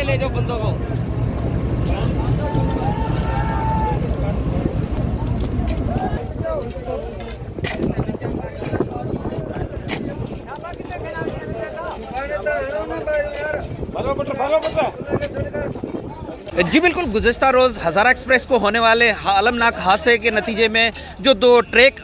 ले जाओ बंदों को। जी बिल्कुल, गुज़िश्ता रोज़ हज़ारा एक्सप्रेस को होने वाले अलमनाक हादसे के नतीजे में जो दो ट्रैक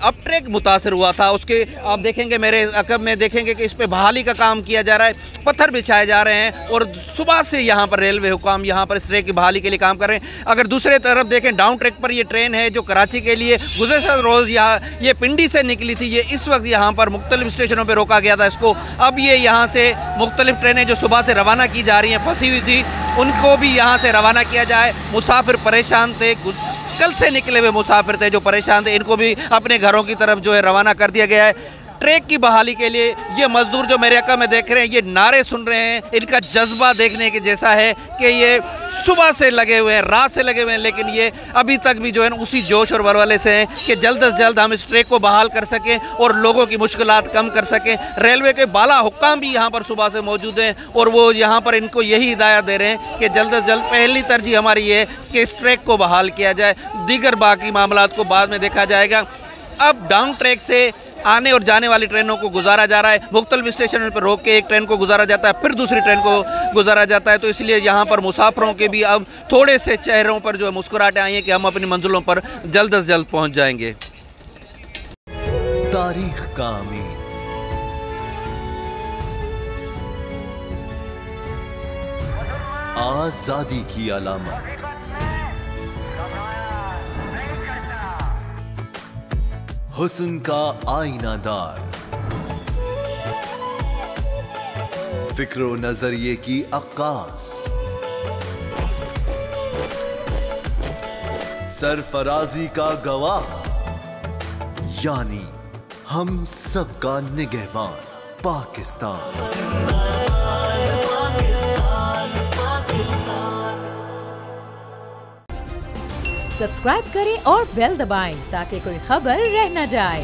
मुतासर हुआ था, उसके आप देखेंगे मेरे अकब में देखेंगे कि इस पर बहाली का काम किया जा रहा है, पत्थर बिछाए जा रहे हैं और सुबह से यहाँ पर रेलवे हुकाम यहाँ पर इस ट्रैक की बहाली के लिए काम कर रहे हैं। अगर दूसरे तरफ देखें डाउन ट्रैक पर ये ट्रेन है जो कराची के लिए गुज़िश्ता रोज़ यहाँ ये पिंडी से निकली थी, ये इस वक्त यहाँ पर मुख्तलिफ स्टेशनों पर रोका गया था इसको। अब ये यहाँ से मुख्तलिफ ट्रेनें जो सुबह से रवाना की जा रही हैं, फंसी हुई थी, उनको भी यहाँ से रवाना किया जाए। मुसाफिर परेशान थे, कल से निकले हुए मुसाफिर थे जो परेशान थे, इनको भी अपने घरों की तरफ जो है रवाना कर दिया गया है। ट्रैक की बहाली के लिए ये मजदूर जो मेरे अक्का में देख रहे हैं, ये नारे सुन रहे हैं, इनका जज्बा देखने के जैसा है कि ये सुबह से लगे हुए हैं, रात से लगे हुए हैं, लेकिन ये अभी तक भी जो है उसी जोश और वलवले से हैं कि जल्द से जल्द हम इस ट्रैक को बहाल कर सकें और लोगों की मुश्किलात कम कर सकें। रेलवे के बाला हुक्काम भी यहाँ पर सुबह से मौजूद हैं और वो यहाँ पर इनको यही हिदायत दे रहे हैं कि जल्द से जल्द पहली तरजीह हमारी ये है कि इस ट्रैक को बहाल किया जाए, दीगर बाकी मामलात को बाद में देखा जाएगा। अब डाउन ट्रैक से आने और जाने वाली ट्रेनों को गुजारा जा रहा है, मुख्तलिफ स्टेशन पर रोक के एक ट्रेन को गुजारा जाता है, फिर दूसरी ट्रेन को गुजारा जाता है। तो इसलिए यहाँ पर मुसाफिरों के भी अब थोड़े से चेहरों पर जो है मुस्कुराहटें आई हैं कि हम अपनी मंजिलों पर जल्द से जल्द पहुँच जाएंगे। तारीख का अमीर, आजादी की अलामत, हुस्न का आईनादार, फिक्रो नजरिए की अक्कास, सरफराजी का गवाह, यानी हम सबका निगहबान पाकिस्तान। सब्सक्राइब करें और बेल दबाएं ताकि कोई खबर रह न जाए।